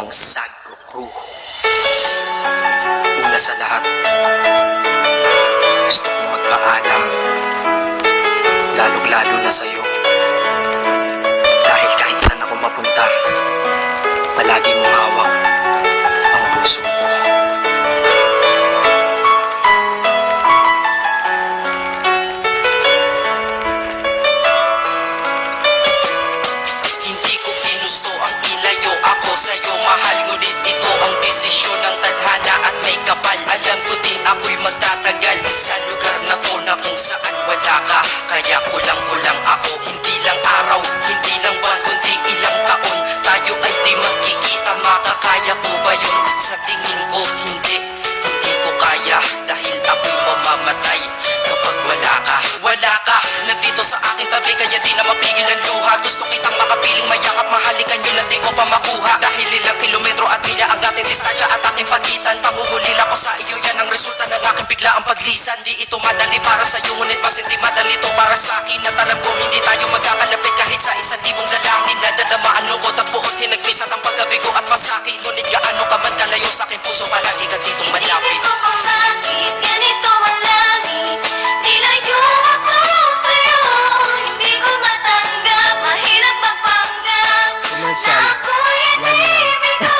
ang Sagro Crew. Una sa lahat, gusto kong magpaalam, lalong-lalo na sa'yo. Dahil kahit saan ako mapunta, palagi mong hawak ang puso ko. Hindi ko ginusto ang ilayo ako sa'yo, mahal. Ngunit ito ang desisyon ng tadhana at may kapal. Alam ko din ako'y magtatagal sa lugar na to na kung saan wala ka. Kaya kulang-kulang ako, hindi lang araw, hindi lang buwan, kundi ilang taon. Tayo ay di magkikita, makakaya ko ba yun? Sa tingin ko hindi ko kaya. Dahil ako'y mamamatay kapag wala ka. Wala ka, nandito sa aking tabi, kaya di na mapigil ang luha. Gusto kitang makapiling, mayakap, mahalikan yun ang di ko pa makuha. Dahil ilang kilometro at milya ang ating distansya at ating pagitan. Panguhulil ako sa iyo, yan ang resulta ng aking biglaang paglisan. Di ito madali para sa'yo, ngunit mas hindi madali ito para sa'kin. At alam ko hindi tayo magkakalapit kahit sa 1,000 dalangin. Nadadama ang lungkot at buot, hinagpisat ang pagkabigo at pasaki. Ngunit gaano ka man kalayo sa aking puso, palagi ka ditong malapit. Isip ko kung bakit ganito ang langit. Nilayo ako sa'yo, hindi ko matanggap, mahirap mapanggap na ako'y hindi bigo.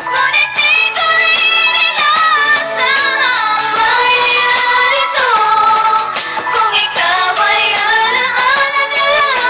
Ngunit di ko rin inaasahan mangyayari to. Kung ikaw ay alaala na lang,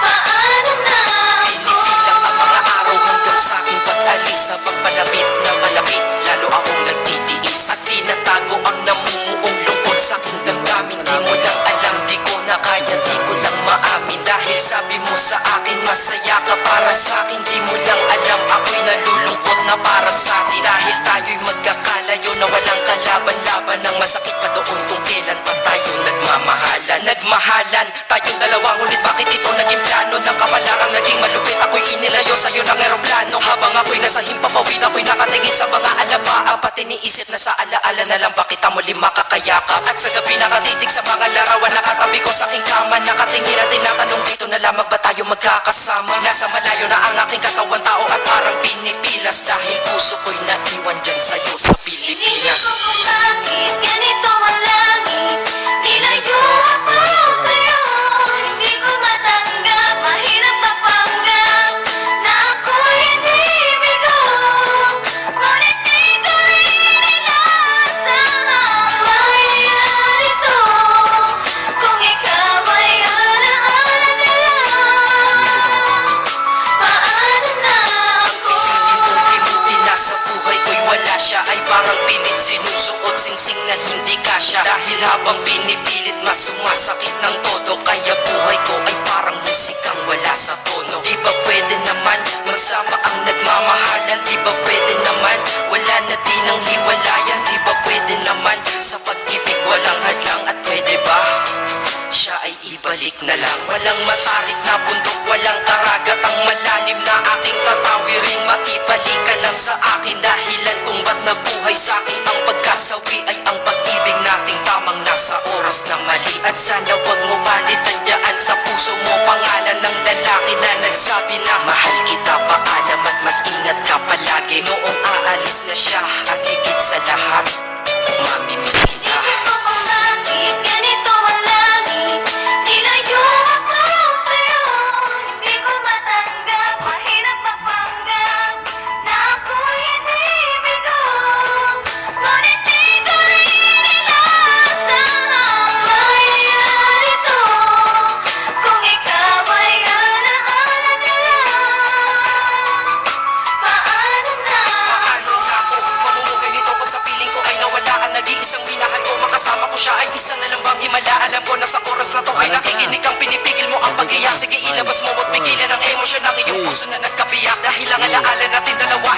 paano na ako? Sinisilang ang mga araw hanggang sa aking pag-alis. Sa pagpalapit na malapit, lalo akong nagtitiis. At tinatago ang namumuong lungkot sa aking damdamin. Di mo lang alam, di ko na kaya, di ko lang maamin. Dahil sabi mo sa akin, masaya ka para sa akin. Di mo lang alam, ako'y nalulungkot na para sa atin. Dahil tayo'y magkakalayo na walang kalaban-laban. Ang masakit pa doon kung kailan pa tayo nagmamahalan. Nagmahalan, tayong dalawa, ngunit bakit ito naging plano? Ng kapalarang naging malupit, ako'y inilayo sa'yo ng eroplano. Habang ako'y nasa himpapawid, ako'y nakatingin sa mga alabaan. Pati niisip na sa alaala na lang, bakit ang muli makakayakap? At sa gabi nakatitig sa mga larawan, nakatabi ko sa aking kama. Nakatingin at tinatanong, dito na lamang ba tayo magkakasama? Nasa malayo na ang aking katawan, tao at parang pinipilas. Dahil puso ko'y naiwan dyan sa'yo sa Inisip Pilipinas. ko kung bakit ganito ang langit. Nilayo ako sa'yo, hindi ko matanggap, mahirap mapanggap na ako'y hindi bigo. Ngunit di ko rin inaasahan mangyayari to. Kung ikaw ay alaala na lang, paano na ako? Unti-unti na sa buhay ko'y wala siya, ay parang pilit sinusuot, singsing na hindi kasya. Dahil habang pinipilit, mas sumasakit ng todo. Kaya buhay ko ay parang musikang wala sa tono. Di ba pwede naman magsama ang nagmamahalan? Di ba pwede naman wala na din ang hiwalayan? Di ba pwede naman sa pag-ibig walang hadlang? At pwede ba siya ay ibalik na lang? Walang matarik na bundok, walang karagat ang malalim na aking tatawiring. Maibalik ka lang sa akin, dahilan kung ba't nabuhay sa akin ang pagkasawi ay ang pag-ibig nating tamang nasa oras na mali. At sana wag mo palitan dyan sa puso mo pangalan ng lalaki na nagsabi na mahal kita, paalam at mag-ingat ka palagi. Noong aalis na siya at higit sa lahat, mamimiss kita. Inisip ko kung bakit ganito ang langit. Nilayo ako sa'yo, hindi ko matanggap, mahirap mapanggap na ako'y hindi bigo. Ngunit di ko rin inaasahan mangyayari to. Kung ikaw ay alaala na lang, paano na Paano ako? na ako? Mamumuhay nito ko sa piling ko ay nawala ang nag-iisang minahal ko. Makasama ko siya ay isa na lang bang himala. Alam ko na sa oras na to ay nakikinig kang pinipigil mo ang pag-iyak. Sige ilabas mo at pigilan ang emosyon ng iyong puso na nagkabiyak. Dahil ang alaala natin